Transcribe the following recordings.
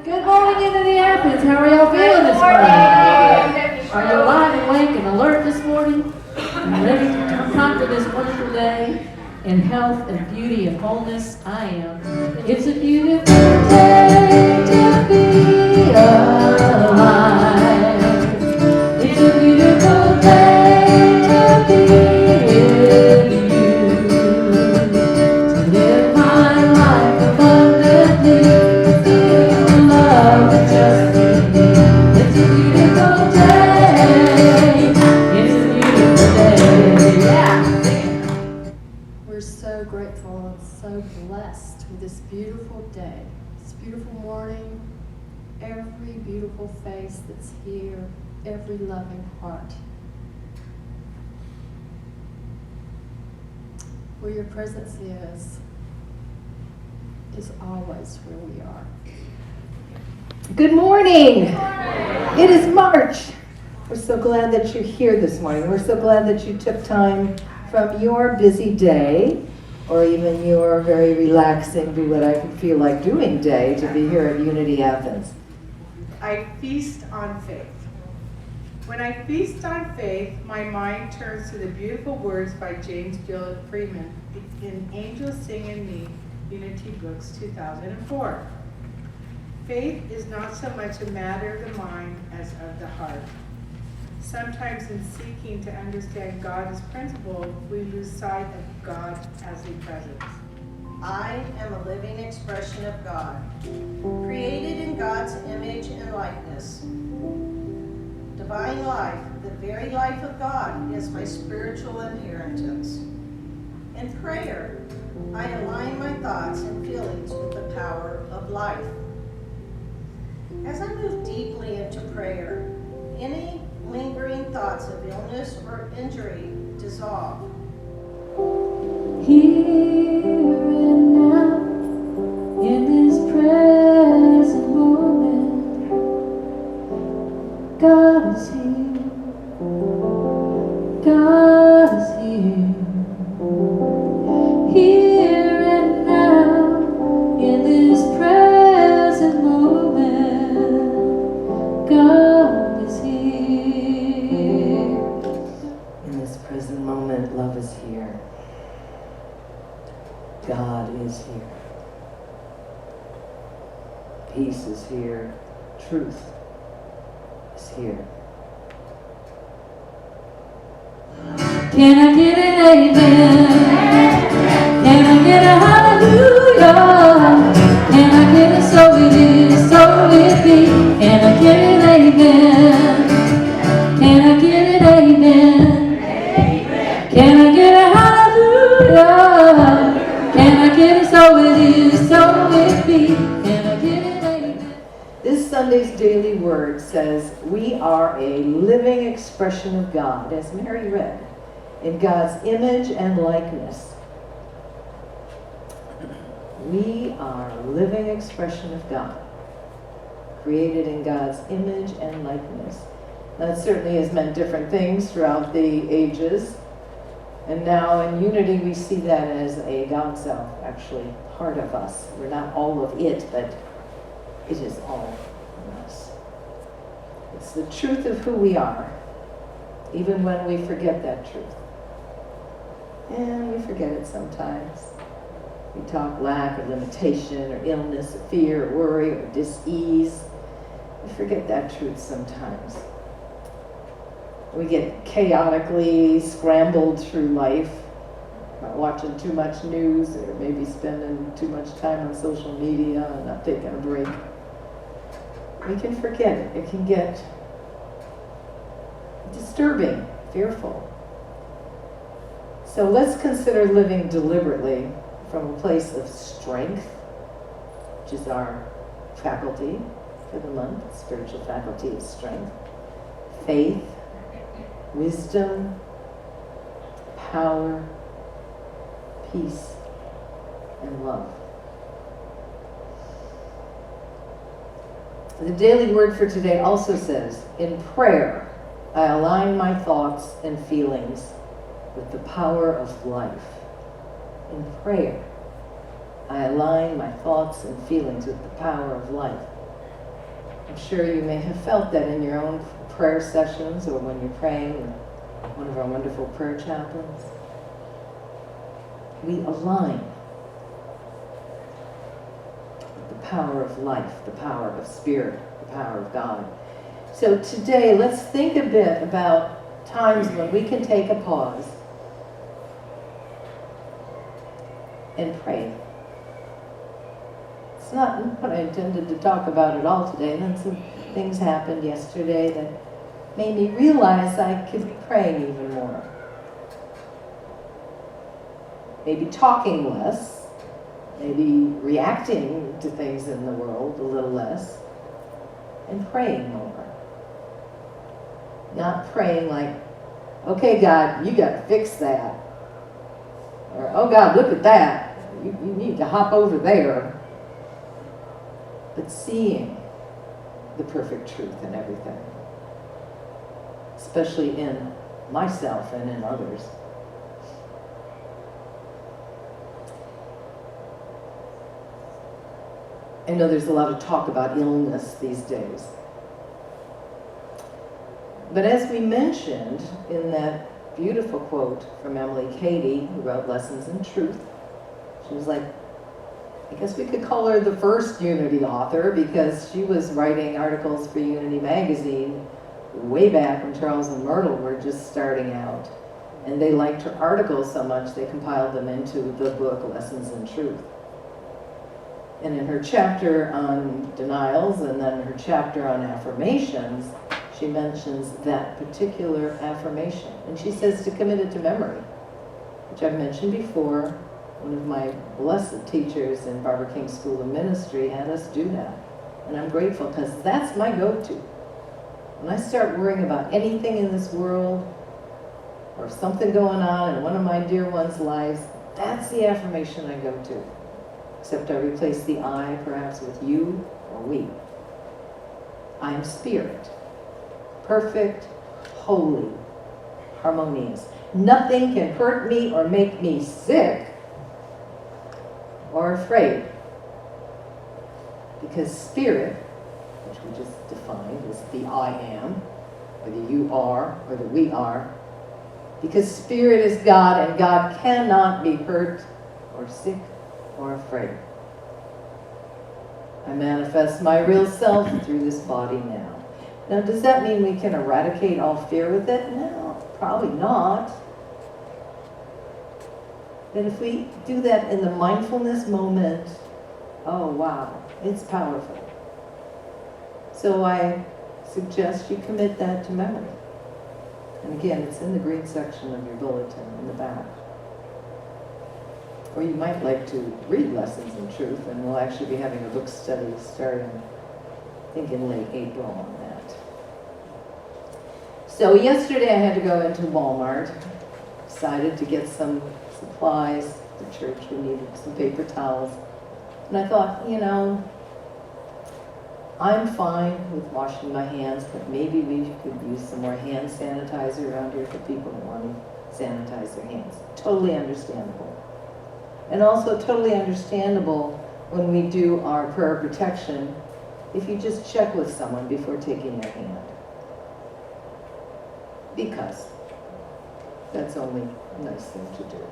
Good morning, Unity Athens. How are y'all feeling this morning? Are you alive, awake, and alert this morning? And ready to conquer this wonderful day in health and beauty and wholeness? I am. It's a beautiful day to be alive. It's a beautiful day to be with you. To live my life abundantly. We're so grateful and so blessed with this beautiful day, this beautiful morning, every beautiful face that's here, every loving heart. Where your presence is always where we are. Good morning. It is March. We're so glad that you're here this morning. We're so glad that you took time from your busy day, or even your very relaxing, do what I feel like doing day, to be here at Unity Athens. I feast on faith. When I feast on faith, my mind turns to the beautiful words by James Gillett Freeman in Angels Sing in Me, Unity Books, 2004. Faith is not so much a matter of the mind as of the heart. Sometimes in seeking to understand God as principle, we lose sight of God as a presence. I am a living expression of God, created in God's image and likeness. Divine life, the very life of God, is my spiritual inheritance. In prayer, I align my thoughts and feelings with the power of life. As I move deeply into prayer, any lingering thoughts of illness or injury dissolve. Here and now, in this present moment, God is here. God is here. Here and now, in this present moment, God is here. In this present moment, love is here. God is here. Peace is here. Truth is here. Can I get an amen? Can I get a hallelujah? Can I get a so it is, so it be? Can I get an amen? Can I get an amen? Can I get a hallelujah? Can I get a so it is, so it be? Can I get an amen? This Sunday's daily word says, we are a living expression of God, as Mary read, in God's image and likeness. We are a living expression of God, created in God's image and likeness. That certainly has meant different things throughout the ages. And now in Unity we see that as a God self, actually part of us. We're not all of it, but it is all of us. It's the truth of who we are, even when we forget that truth. And we forget it sometimes. We talk lack or limitation or illness or fear or worry or dis-ease. We forget that truth sometimes. We get chaotically scrambled through life, watching too much news or maybe spending too much time on social media and not taking a break. We can forget it. It can get disturbing, fearful. So let's consider living deliberately from a place of strength, which is our faculty for the month. Spiritual faculty is strength, faith, wisdom, power, peace, and love. The daily word for today also says, in prayer, I align my thoughts and feelings with the power of life. In prayer, I align my thoughts and feelings with the power of life. I'm sure you may have felt that in your own prayer sessions or when you're praying with one of our wonderful prayer chaplains. We align with the power of life, the power of spirit, the power of God. So today, let's think a bit about times when we can take a pause and pray. It's not what I intended to talk about at all today. And then some things happened yesterday that made me realize I could be praying even more. Maybe talking less, maybe reacting to things in the world a little less, and praying more. Not praying like, okay, God, you got to fix that. Or, oh, God, look at that. You need to hop over there. But seeing the perfect truth in everything, especially in myself and in others. I know there's a lot of talk about illness these days. But as we mentioned in that beautiful quote from Emily Cady, who wrote Lessons in Truth, she was like, I guess we could call her the first Unity author because she was writing articles for Unity magazine way back when Charles and Myrtle were just starting out. And they liked her articles so much they compiled them into the book Lessons in Truth. And in her chapter on denials and then her chapter on affirmations, she mentions that particular affirmation. And she says to commit it to memory, which I've mentioned before. One of my blessed teachers in Barbara King School of Ministry had us do that. And I'm grateful because that's my go-to. When I start worrying about anything in this world or something going on in one of my dear ones' lives, that's the affirmation I go to. Except I replace the I perhaps with you or we. I am spirit, perfect, holy, harmonious. Nothing can hurt me or make me sick or afraid. Because spirit, which we just defined as the I am, or the you are, or the we are, because spirit is God and God cannot be hurt or sick or afraid. I manifest my real self through this body now. Now, does that mean we can eradicate all fear with it? No, probably not. But if we do that in the mindfulness moment, oh wow, it's powerful. So I suggest you commit that to memory. And again, it's in the green section of your bulletin in the back. Or you might like to read Lessons in Truth, and we'll actually be having a book study starting, I think, in late April on that. So yesterday I had to go into Walmart, decided to get some supplies. The church, we needed some paper towels. And I thought, you know, I'm fine with washing my hands, but maybe we could use some more hand sanitizer around here for people who want to sanitize their hands. Totally understandable. And also totally understandable when we do our prayer protection, if you just check with someone before taking their hand. Because that's only a nice thing to do.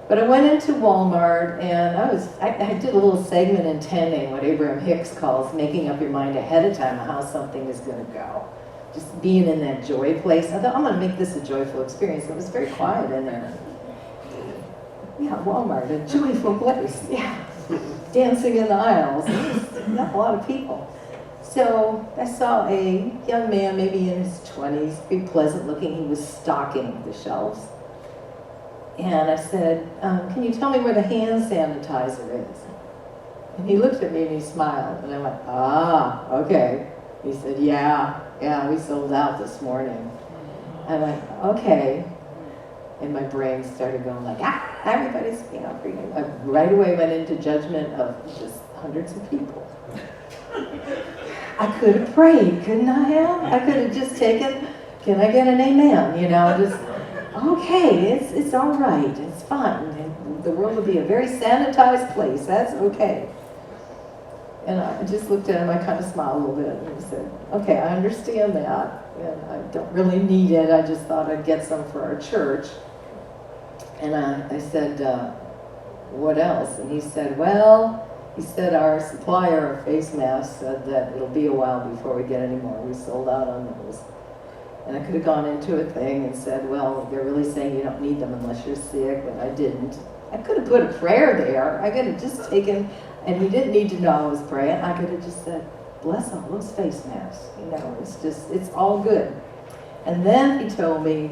But I went into Walmart and I did a little segment intending what Abraham Hicks calls making up your mind ahead of time on how something is going to go. Just being in that joy place. I thought, I'm going to make this a joyful experience. It was very quiet in there. Yeah, Walmart, a joyful place. Yeah, dancing in the aisles. Not a lot of people. So I saw a young man, maybe in his 20s, very pleasant looking. He was stocking the shelves. And I said, can you tell me where the hand sanitizer is? And he looked at me and he smiled. And I went, ah, okay. He said, yeah, we sold out this morning. I went, okay. And my brain started going like, everybody's looking out for you. I right away went into judgment of just hundreds of people. I could have prayed, couldn't I have? I could have just taken, can I get an amen? You know, just, okay, it's all right, it's fine. And the world will be a very sanitized place, that's okay. And I just looked at him, I kind of smiled a little bit, and he said, okay, I understand that, and I don't really need it, I just thought I'd get some for our church. And I said, what else? And he said, well, he said our supplier of face masks said that it'll be a while before we get any more. We sold out on those. And I could have gone into a thing and said, well, they're really saying you don't need them unless you're sick, but I didn't. I could have put a prayer there. I could have just taken, and he didn't need to know I was praying. I could have just said, bless all those face masks. You know, it's all good. And then he told me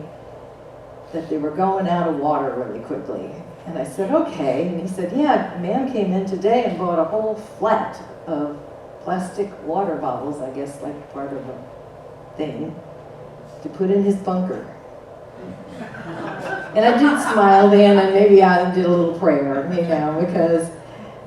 that they were going out of water really quickly. And I said, okay. And he said, yeah, a man came in today and bought a whole flat of plastic water bottles, I guess like part of a thing, to put in his bunker. And I did smile then, and maybe I did a little prayer, you know, because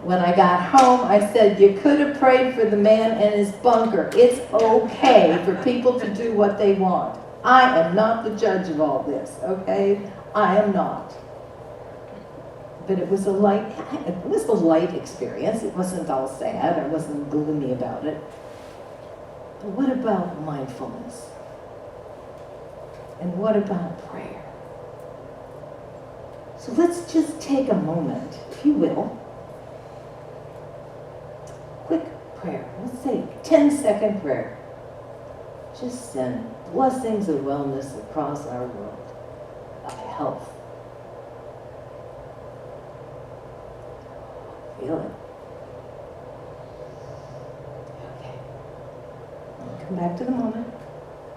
when I got home, I said, you could have prayed for the man in his bunker. It's okay for people to do what they want. I am not the judge of all this, okay? I am not. But it was a light experience. It wasn't all sad. I wasn't gloomy about it. But what about mindfulness? And what about prayer? So let's just take a moment, if you will. Quick prayer. Let's say 10-second prayer. Just send blessings of wellness across our world, of health. Feel it. Okay. Come back to the moment.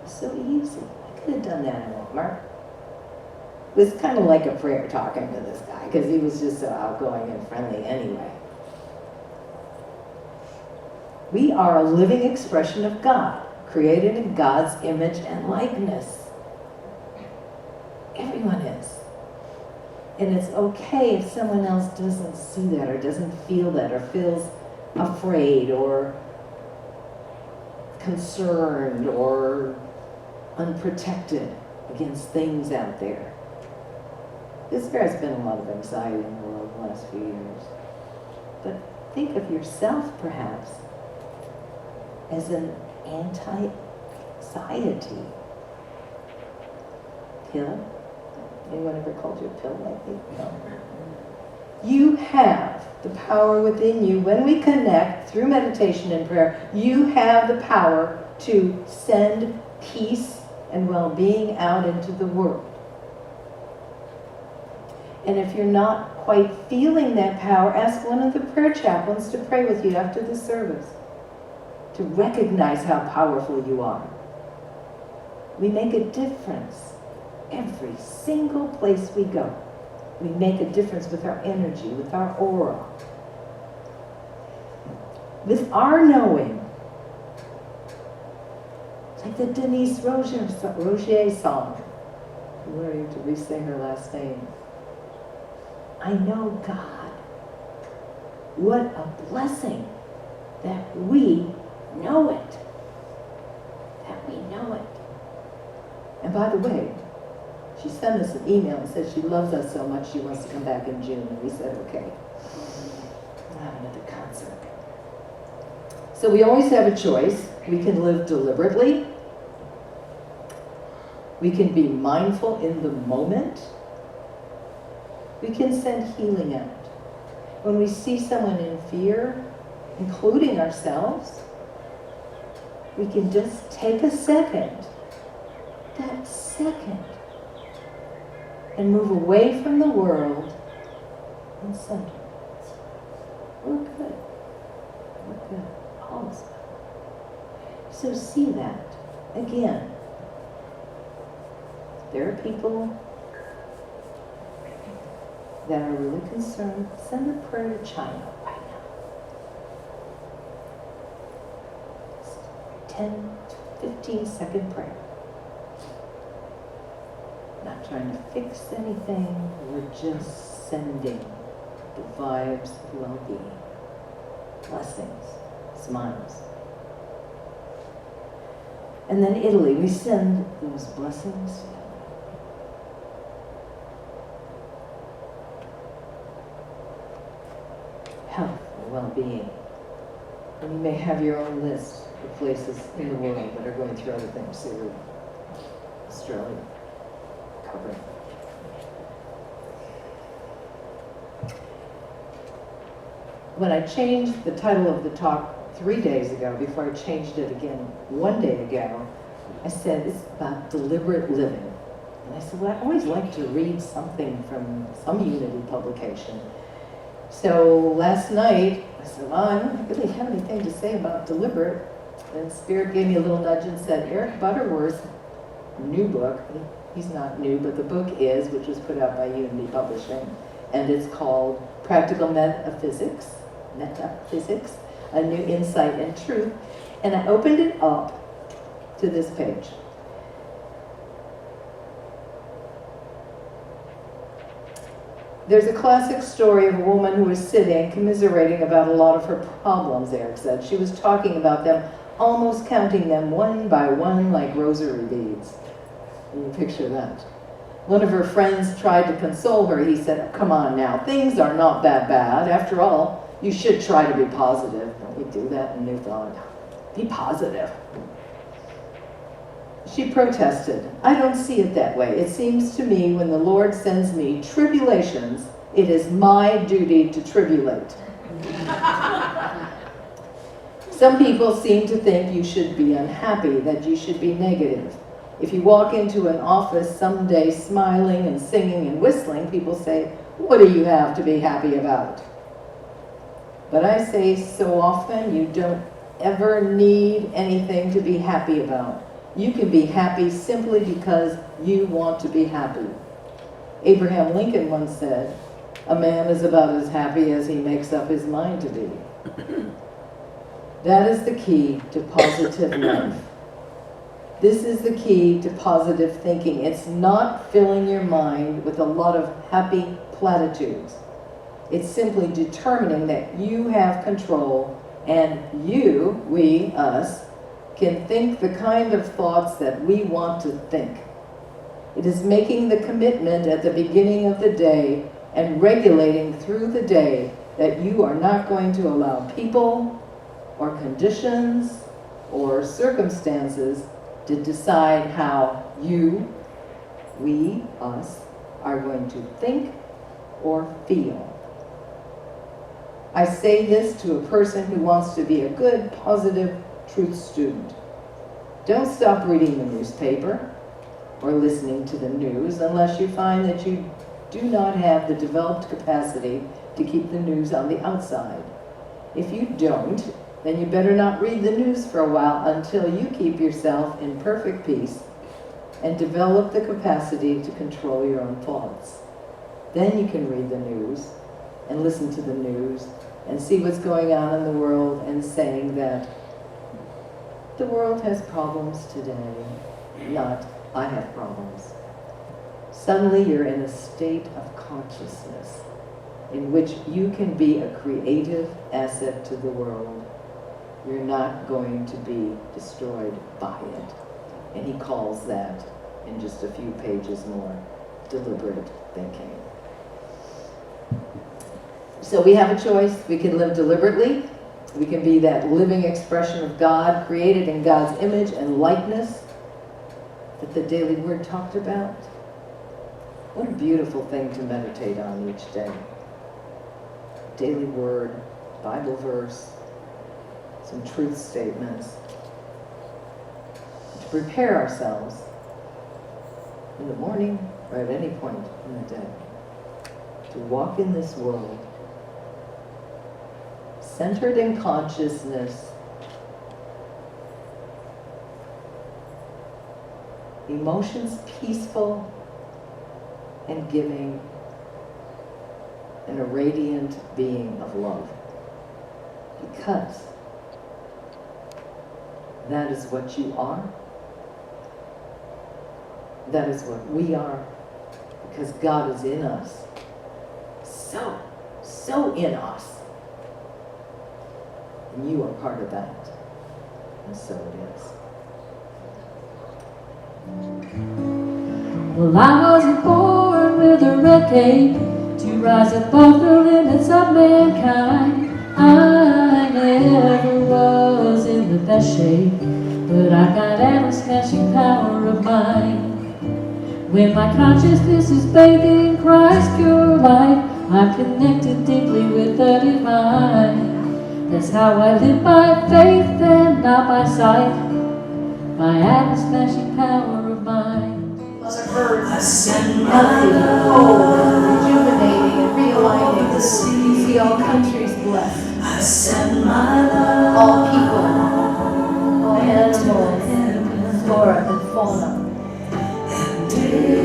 It's so easy. I could have done that in Walmart. It was kind of like a prayer talking to this guy because he was just so outgoing and friendly anyway. We are a living expression of God, created in God's image and likeness. Everyone is. And it's okay if someone else doesn't see that or doesn't feel that or feels afraid or concerned or unprotected against things out there. Because there has been a lot of anxiety in the world the last few years. But think of yourself, perhaps, as an anti-anxiety pill. Anyone ever called you a pill lately? No. You have the power within you. When we connect through meditation and prayer, you have the power to send peace and well-being out into the world. And if you're not quite feeling that power, ask one of the prayer chaplains to pray with you after the service, to recognize how powerful you are. We make a difference every single place we go. We make a difference with our energy, with our aura, with our knowing. Like the Denise Roger song. I'm learning to re-say her last name. I know God. What a blessing that we know it. That we know it. And by the way, she sent us an email and said she loves us so much she wants to come back in June. And we said, okay, we'll have another concert. So we always have a choice. We can live deliberately. We can be mindful in the moment. We can send healing out. When we see someone in fear, including ourselves, we can just take a second, that second, and move away from the world and center. We're good. We're good. Always good. So see that. Again, there are people that are really concerned. Send a prayer to China right now. 10, 15-second prayer. Not trying to fix anything. We're just sending the vibes of well-being, blessings, smiles. And then Italy, we send those blessings. Health and well-being. And you may have your own list of places in the world that are going through other things. Syria, Australia, covering. When I changed the title of the talk 3 days ago, before I changed it again 1 day ago, I said it's about deliberate living. And I said, well, I always like to read something from some Unity publication. So last night, I said, well, I don't really have anything to say about deliberate. And Spirit gave me a little nudge and said, Eric Butterworth's new book, he's not new, but the book is, which was put out by Unity Publishing, and it's called Practical Metaphysics, A New Insight and Truth. And I opened it up to this page. There's a classic story of a woman who was sitting, commiserating about a lot of her problems, Eric said. She was talking about them, almost counting them one by one like rosary beads. Can you picture that? One of her friends tried to console her. He said, come on now, things are not that bad. After all, you should try to be positive. Don't we do that in New Thought? Be positive. She protested, I don't see it that way. It seems to me when the Lord sends me tribulations, it is my duty to tribulate. Some people seem to think you should be unhappy, that you should be negative. If you walk into an office someday smiling and singing and whistling, people say, what do you have to be happy about? But I say so often, you don't ever need anything to be happy about. You can be happy simply because you want to be happy. Abraham Lincoln once said, a man is about as happy as he makes up his mind to be. That is the key to positive life. This is the key to positive thinking. It's not filling your mind with a lot of happy platitudes. It's simply determining that you have control and you, we, us, can think the kind of thoughts that we want to think. It is making the commitment at the beginning of the day and regulating through the day that you are not going to allow people or conditions or circumstances to decide how you, we, us, are going to think or feel. I say this to a person who wants to be a good, positive truth student. Don't stop reading the newspaper or listening to the news unless you find that you do not have the developed capacity to keep the news on the outside. If you don't, then you better not read the news for a while until you keep yourself in perfect peace and develop the capacity to control your own thoughts. Then you can read the news and listen to the news and see what's going on in the world and saying that the world has problems today, not I have problems. Suddenly you're in a state of consciousness in which you can be a creative asset to the world. You're not going to be destroyed by it. And he calls that, in just a few pages more, deliberate thinking. So we have a choice. We can live deliberately. We can be that living expression of God, created in God's image and likeness that the Daily Word talked about. What a beautiful thing to meditate on each day. Daily Word, Bible verse, some truth statements. To prepare ourselves in the morning or at any point in the day to walk in this world centered in consciousness, emotions peaceful and giving, and a radiant being of love. Because that is what you are. That is what we are. Because God is in us. So in us. And you are part of that. And so it is. Well, I wasn't born with a red cape to rise above the limits of mankind. I never was in the best shape, but I got an smashing power of mind. When my consciousness is bathed in Christ's pure light, I'm connected deeply with the divine. That's how I live by faith and not by sight, by an smashing power of mind. Mother Earth, healthy, whole, rejuvenating, and realigning. You see all countries blessed. All people, all animals, flora and fauna.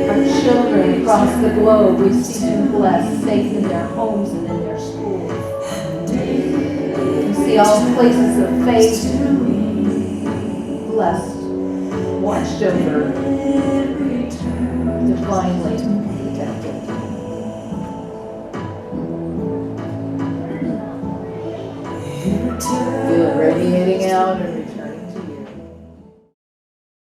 Our children across the globe, we see them blessed, safe in their homes and in their schools. We see all places of faith blessed, watched over, divinely protected. Feel it radiating out and returning.